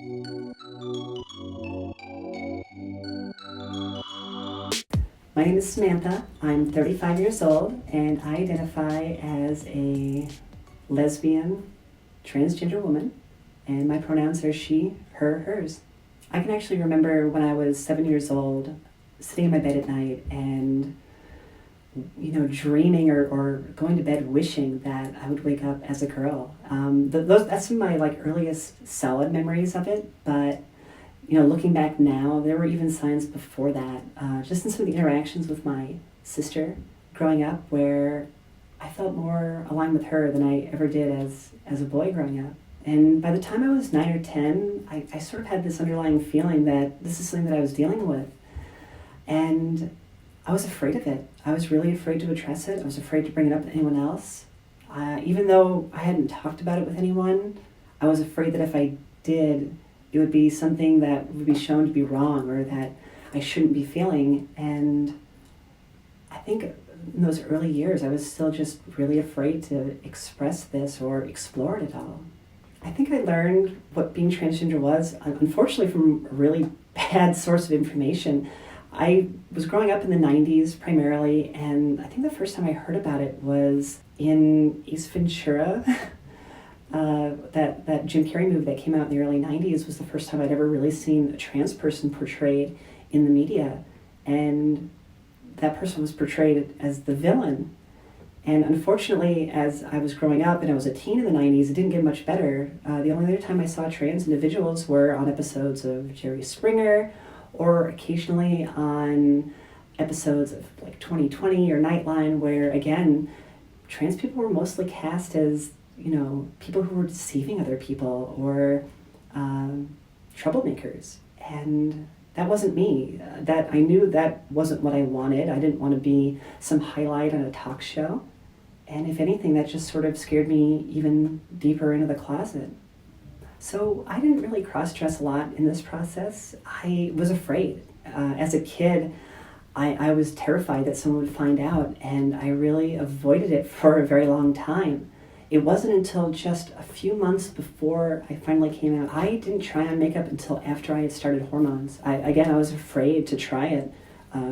My name is Samantha. I'm 35 years old and I identify as a lesbian, transgender woman, and my pronouns are she, her, hers. I can actually remember when I was 7 years old, sitting in my bed at night and dreaming or going to bed wishing that I would wake up as a girl. That's some of my earliest solid memories of it, but looking back now, there were even signs before that, just in some of the interactions with my sister growing up, where I felt more aligned with her than I ever did as a boy growing up. And by the time I was 9 or 10, I sort of had this underlying feeling that this is something that I was dealing with. And I was afraid of it. I was really afraid to address it. I was afraid to bring it up to anyone else. Even though I hadn't talked about it with anyone, I was afraid that if I did, it would be something that would be shown to be wrong or that I shouldn't be feeling. And I think in those early years, I was still just really afraid to express this or explore it at all. I think I learned what being transgender was, unfortunately, from a really bad source of information. I was growing up in the 90s primarily, and I think the first time I heard about it was in Ace Ventura. That Jim Carrey movie that came out in the early 90s was the first time I'd ever really seen a trans person portrayed in the media. And that person was portrayed as the villain. And unfortunately, as I was growing up and I was a teen in the 90s, it didn't get much better. The only other time I saw trans individuals were on episodes of Jerry Springer or occasionally on episodes of 2020 or Nightline, where again, trans people were mostly cast as people who were deceiving other people or troublemakers. And that wasn't me. That I knew that wasn't what I wanted. I didn't want to be some highlight on a talk show. And if anything, that just sort of scared me even deeper into the closet. So I didn't really cross-dress a lot in this process. I was afraid. As a kid, I was terrified that someone would find out, and I really avoided it for a very long time. It wasn't until just a few months before I finally came out. I didn't try on makeup until after I had started hormones. I was afraid to try it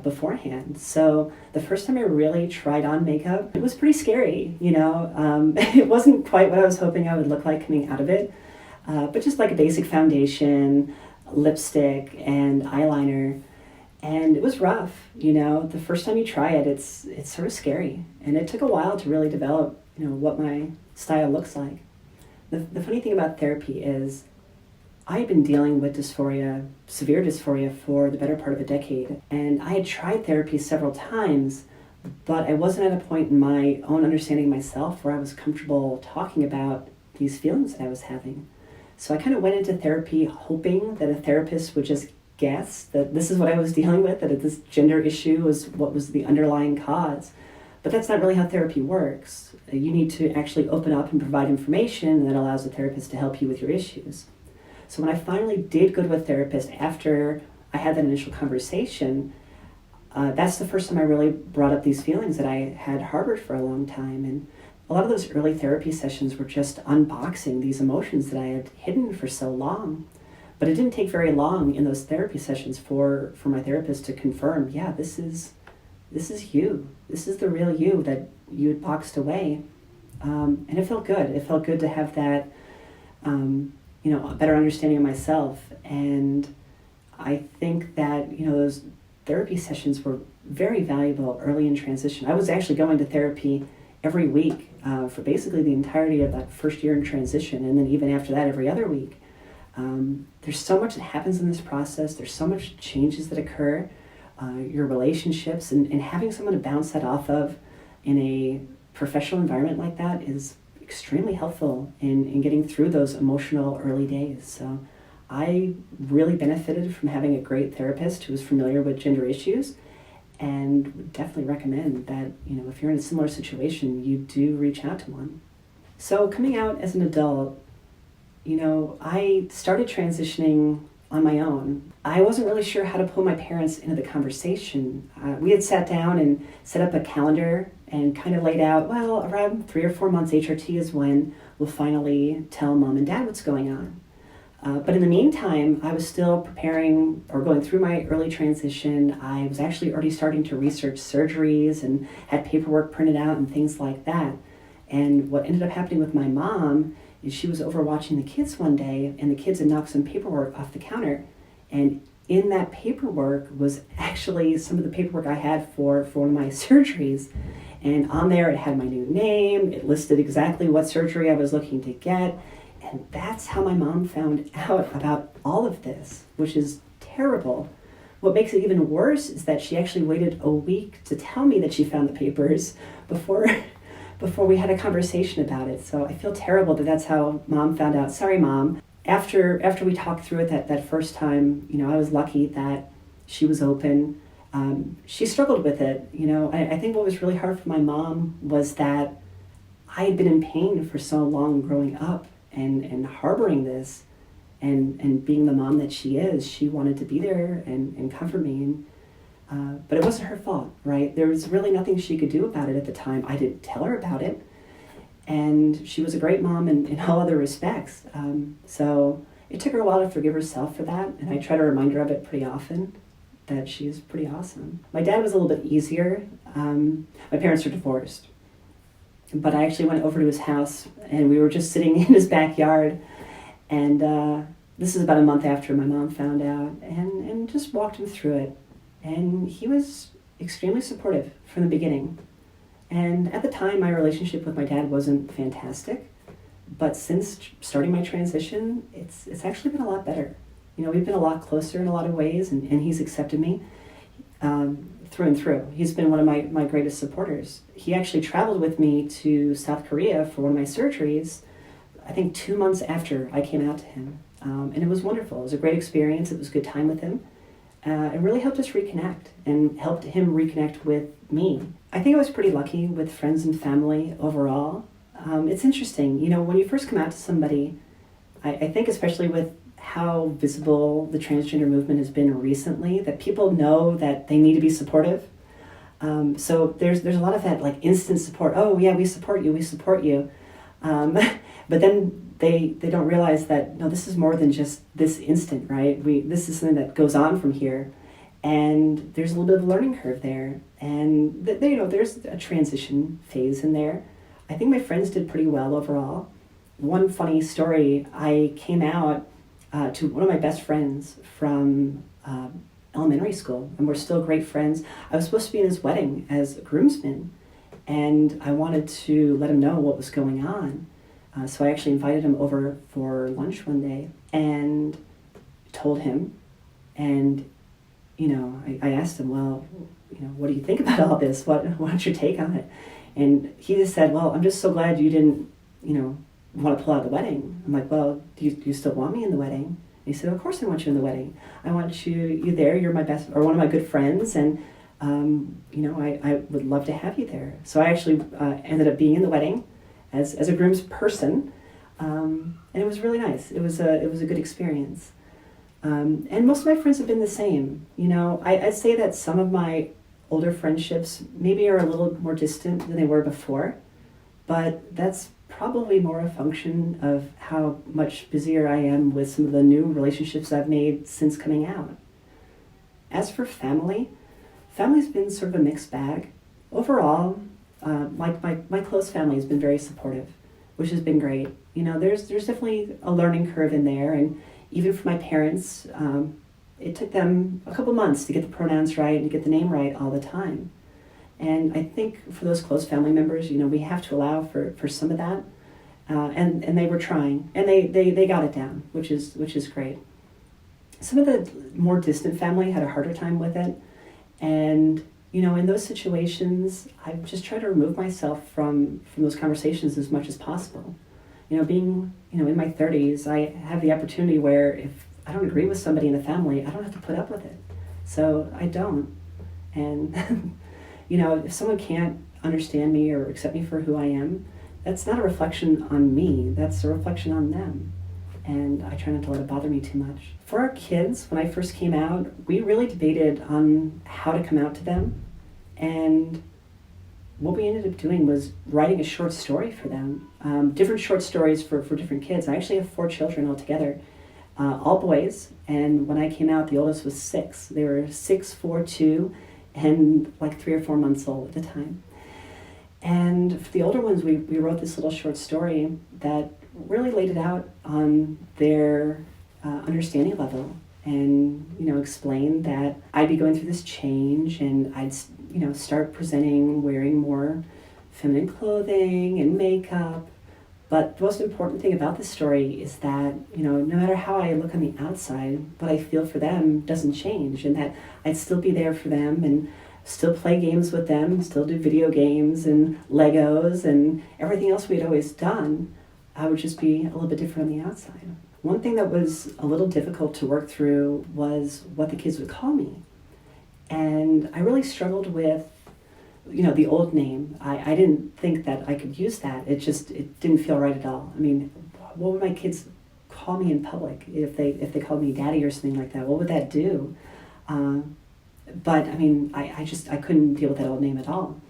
beforehand. So the first time I really tried on makeup, it was pretty scary, It wasn't quite what I was hoping I would look like coming out of it, but just like a basic foundation, lipstick, and eyeliner. And it was rough, The first time you try it, it's sort of scary. And it took a while to really develop what my style looks like. The funny thing about therapy is I had been dealing with dysphoria, severe dysphoria, for the better part of a decade. And I had tried therapy several times, but I wasn't at a point in my own understanding myself where I was comfortable talking about these feelings that I was having. So I kind of went into therapy hoping that a therapist would just guess that this is what I was dealing with, that this gender issue was what was the underlying cause. But that's not really how therapy works. You need to actually open up and provide information that allows the therapist to help you with your issues. So when I finally did go to a therapist after I had that initial conversation, that's the first time I really brought up these feelings that I had harbored for a long time. And a lot of those early therapy sessions were just unboxing these emotions that I had hidden for so long. But it didn't take very long in those therapy sessions for my therapist to confirm, yeah, this is you. This is the real you that you had boxed away. And it felt good. It felt good to have that, a better understanding of myself. And I think that, those therapy sessions were very valuable early in transition. I was actually going to therapy every week for basically the entirety of that first year in transition. And then even after that, every other week. There's so much that happens in this process. There's so much changes that occur. Your relationships and having someone to bounce that off of in a professional environment like that is extremely helpful in getting through those emotional early days. So I really benefited from having a great therapist who was familiar with gender issues, and would definitely recommend that, if you're in a similar situation, you do reach out to one. So coming out as an adult, I started transitioning on my own. I wasn't really sure how to pull my parents into the conversation. We had sat down and set up a calendar and kind of laid out, well, around 3 or 4 months HRT is when we'll finally tell mom and dad what's going on. But in the meantime, I was still preparing or going through my early transition. I was actually already starting to research surgeries and had paperwork printed out and things like that. And what ended up happening with my mom is she was over watching the kids one day, and the kids had knocked some paperwork off the counter. And in that paperwork was actually some of the paperwork I had for one of my surgeries. And on there it had my new name, it listed exactly what surgery I was looking to get. And that's how my mom found out about all of this, which is terrible. What makes it even worse is that she actually waited a week to tell me that she found the papers before we had a conversation about it. So I feel terrible that that's how Mom found out. Sorry, Mom. After we talked through it that first time, I was lucky that she was open. She struggled with it. I think what was really hard for my mom was that I had been in pain for so long growing up and harboring this and being the mom that she is. She wanted to be there and comfort me. But it wasn't her fault, right? There was really nothing she could do about it at the time. I didn't tell her about it. And she was a great mom in all other respects. So it took her a while to forgive herself for that. And I try to remind her of it pretty often, that she's pretty awesome. My dad was a little bit easier. My parents are divorced. But I actually went over to his house, and we were just sitting in his backyard. And this is about a month after my mom found out, and just walked him through it. And he was extremely supportive from the beginning. And at the time, my relationship with my dad wasn't fantastic. But since starting my transition, it's actually been a lot better. We've been a lot closer in a lot of ways, and he's accepted me through and through. He's been one of my greatest supporters. He actually traveled with me to South Korea for one of my surgeries, I think 2 months after I came out to him. And it was wonderful. It was a great experience. It was a good time with him. It really helped us reconnect and helped him reconnect with me. I think I was pretty lucky with friends and family overall. It's interesting, when you first come out to somebody, I think especially with how visible the transgender movement has been recently, that people know that they need to be supportive. So there's a lot of that like instant support. Oh yeah, we support you. But then they don't realize that, no, this is more than just this instant, right? This is something that goes on from here. And there's a little bit of a learning curve there. And there's a transition phase in there. I think my friends did pretty well overall. One funny story, I came out to one of my best friends from elementary school, and we're still great friends. I was supposed to be in his wedding as a groomsman, and I wanted to let him know what was going on. So I actually invited him over for lunch one day and told him, and I asked him, well, what do you think about all this? What's your take on it? And he just said, well, I'm just so glad you didn't, want to pull out of the wedding. I'm like, well, do you still want me in the wedding? And he said, of course I want you in the wedding. I want you there. You're my best, or one of my good friends, and I would love to have you there. So I actually ended up being in the wedding as a groom's person, and it was really nice. It was a good experience. And most of my friends have been the same. I'd say that some of my older friendships maybe are a little more distant than they were before, but that's probably more a function of how much busier I am with some of the new relationships I've made since coming out. As for family's been sort of a mixed bag. Overall, my close family has been very supportive, which has been great. There's definitely a learning curve in there, and even for my parents, it took them a couple months to get the pronouns right and to get the name right all the time. And I think for those close family members, we have to allow for some of that. And they were trying, and they got it down, which is great. Some of the more distant family had a harder time with it. And, in those situations, I just try to remove myself from those conversations as much as possible. Being, in my 30s, I have the opportunity where if I don't agree with somebody in the family, I don't have to put up with it. So I don't. And, if someone can't understand me or accept me for who I am, that's not a reflection on me, that's a reflection on them. And I try not to let it bother me too much. For our kids, when I first came out, we really debated on how to come out to them. And what we ended up doing was writing a short story for them. Different short stories for different kids. I actually have 4 children altogether. all boys. And when I came out, the oldest was 6. They were 6, 4, 2, and like 3 or 4 months old at the time. And for the older ones, we wrote this little short story that really laid it out on their understanding level, and explained that I'd be going through this change, and I'd start presenting wearing more feminine clothing and makeup. But the most important thing about this story is that no matter how I look on the outside, what I feel for them doesn't change, and that I'd still be there for them and still play games with them, still do video games and Legos and everything else we'd always done. I would just be a little bit different on the outside. One thing that was a little difficult to work through was what the kids would call me. And I really struggled with, the old name. I didn't think that I could use that. It didn't feel right at all. I mean, what would my kids call me in public if they called me daddy or something like that? What would that do? But I mean, I couldn't deal with that old name at all.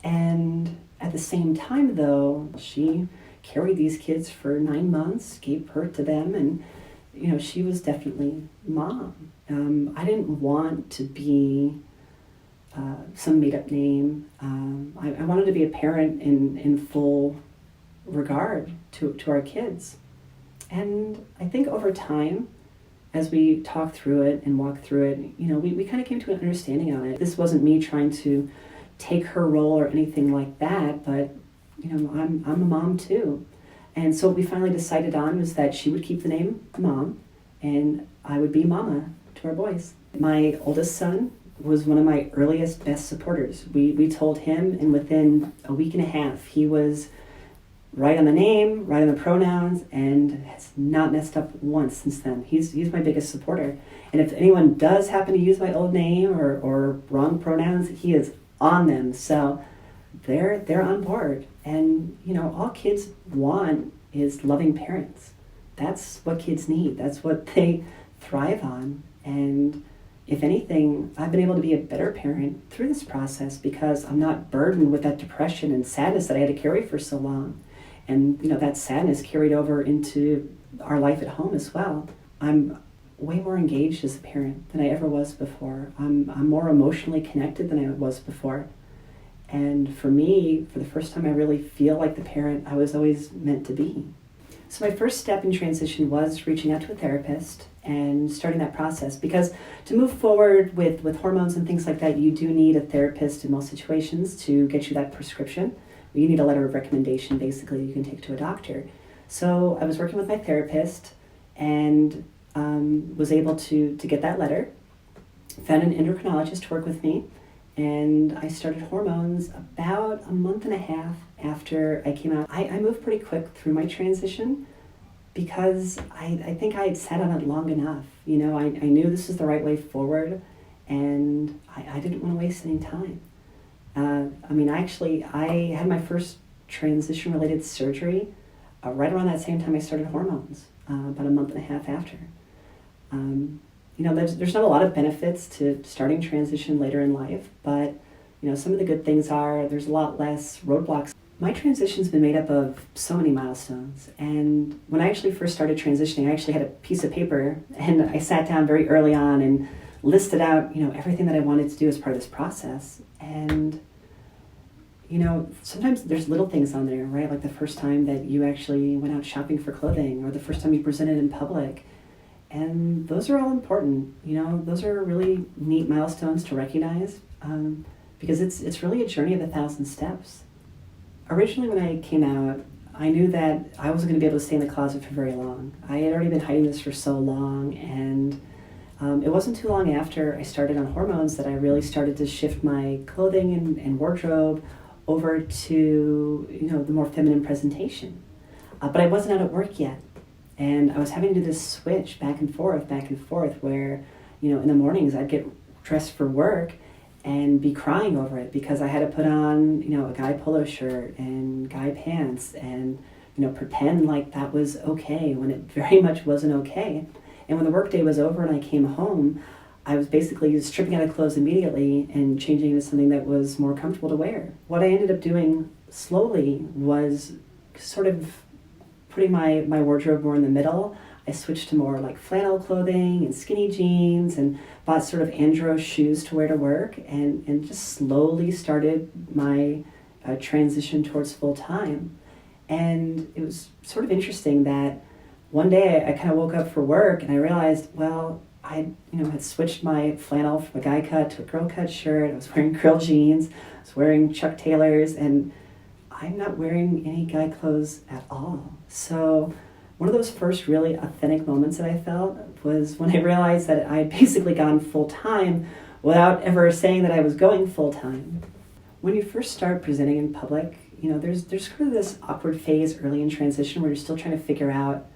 And at the same time, though, she carried these kids for 9 months, gave birth to them, and she was definitely mom. I didn't want to be some made-up name. I wanted to be a parent in full regard to our kids. And I think over time, as we talked through it and walked through it, we kind of came to an understanding on it. This wasn't me trying to take her role or anything like that, but I'm a mom too. And so what we finally decided on was that she would keep the name Mom, and I would be Mama to our boys. My oldest son was one of my earliest, best supporters. We told him, and within a week and a half, he was right on the name, right on the pronouns, and has not messed up once since then. He's my biggest supporter. And if anyone does happen to use my old name or wrong pronouns, he is on them. So they're on board. And all kids want is loving parents. That's what kids need. That's what they thrive on. And if anything, I've been able to be a better parent through this process because I'm not burdened with that depression and sadness that I had to carry for so long. And that sadness carried over into our life at home as well. I'm way more engaged as a parent than I ever was before. I'm more emotionally connected than I was before. And for me, for the first time, I really feel like the parent I was always meant to be. So my first step in transition was reaching out to a therapist and starting that process, because to move forward with hormones and things like that, you do need a therapist in most situations to get you that prescription. You need a letter of recommendation, basically, you can take to a doctor. So I was working with my therapist and was able to get that letter, found an endocrinologist to work with me, and I started hormones about a month and a half after I came out. I moved pretty quick through my transition because I think I had sat on it long enough. I knew this was the right way forward, and I didn't want to waste any time. I had my first transition-related surgery right around that same time I started hormones, about a month and a half after. There's not a lot of benefits to starting transition later in life, but some of the good things are there's a lot less roadblocks. My transition's been made up of so many milestones, and when I actually first started transitioning, I actually had a piece of paper, and I sat down very early on and listed out everything that I wanted to do as part of this process. And sometimes there's little things on there, right? Like the first time that you actually went out shopping for clothing, or the first time you presented in public. And those are all important. Those are really neat milestones to recognize, because it's really a journey of 1,000 steps. Originally, when I came out, I knew that I wasn't going to be able to stay in the closet for very long. I had already been hiding this for so long, and it wasn't too long after I started on hormones that I really started to shift my clothing and wardrobe over to the more feminine presentation. But I wasn't out at work yet. And I was having to do this switch back and forth, where, in the mornings I'd get dressed for work and be crying over it because I had to put on, a guy polo shirt and guy pants and, pretend like that was okay when it very much wasn't okay. And when the workday was over and I came home, I was basically stripping out of clothes immediately and changing into something that was more comfortable to wear. What I ended up doing slowly was sort of putting my wardrobe more in the middle. I switched to more like flannel clothing and skinny jeans and bought sort of andro shoes to wear to work and just slowly started my transition towards full-time. And it was sort of interesting that one day I kind of woke up for work and I realized, well, I had switched my flannel from a guy cut to a girl cut shirt. I was wearing girl jeans. I was wearing Chuck Taylors, and I'm not wearing any guy clothes at all. So one of those first really authentic moments that I felt was when I realized that I had basically gone full-time without ever saying that I was going full-time. When you first start presenting in public, there's sort of this awkward phase early in transition where you're still trying to figure out,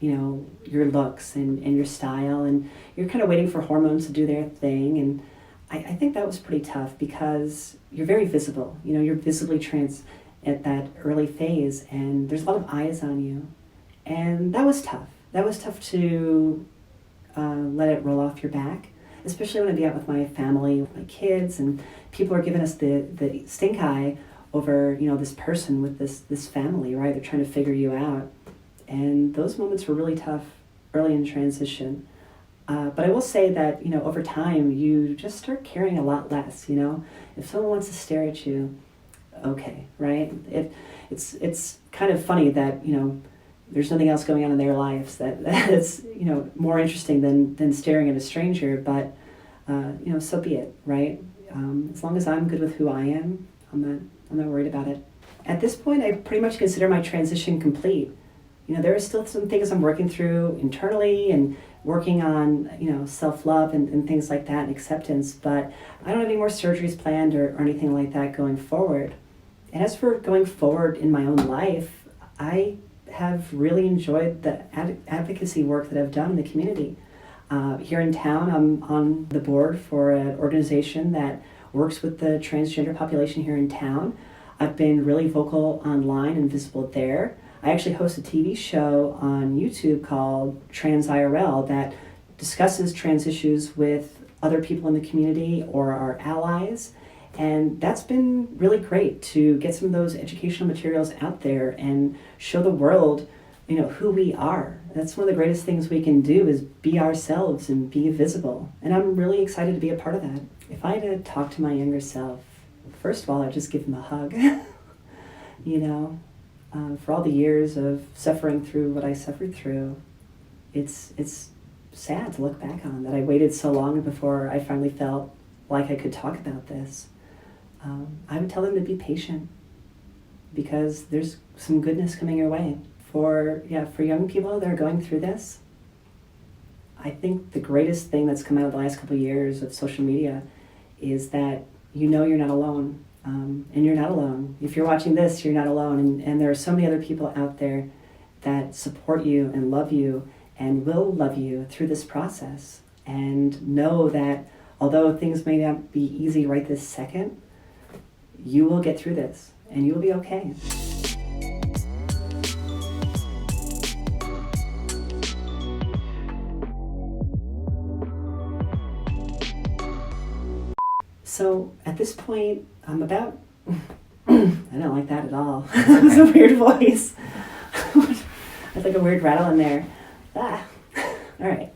your looks and your style, and you're kind of waiting for hormones to do their thing. And I think that was pretty tough because you're very visible. You're visibly trans at that early phase, and there's a lot of eyes on you. And that was tough. That was tough to let it roll off your back, especially when I'd be out with my family, with my kids, and people are giving us the stink eye over, this person with this family, right? They're trying to figure you out. And those moments were really tough early in transition. But I will say that, over time, you just start caring a lot less, If someone wants to stare at you, okay, right? It's kind of funny that, there's nothing else going on in their lives that's, more interesting than staring at a stranger, but, so be it, right? As long as I'm good with who I am, I'm not worried about it. At this point, I pretty much consider my transition complete. There are still some things I'm working through internally and working on, self-love and things like that and acceptance, but I don't have any more surgeries planned or anything like that going forward. And as for going forward in my own life, I have really enjoyed the advocacy work that I've done in the community. Here in town, I'm on the board for an organization that works with the transgender population here in town. I've been really vocal online and visible there. I actually host a TV show on YouTube called Trans IRL that discusses trans issues with other people in the community or our allies. And that's been really great to get some of those educational materials out there and show the world, who we are. That's one of the greatest things we can do is be ourselves and be visible. And I'm really excited to be a part of that. If I had to talk to my younger self, first of all, I'd just give him a hug. For all the years of suffering through what I suffered through, it's sad to look back on that I waited so long before I finally felt like I could talk about this. I would tell them to be patient because there's some goodness coming your way. For young people that are going through this, I think the greatest thing that's come out of the last couple of years of social media is that you're not alone. And you're not alone. If you're watching this, you're not alone. And there are so many other people out there that support you and love you and will love you through this process. And know that although things may not be easy right this second, you will get through this and you will be okay. So at this point, I'm about, I don't like that at all. It was a weird voice. It's like a weird rattle in there. All right.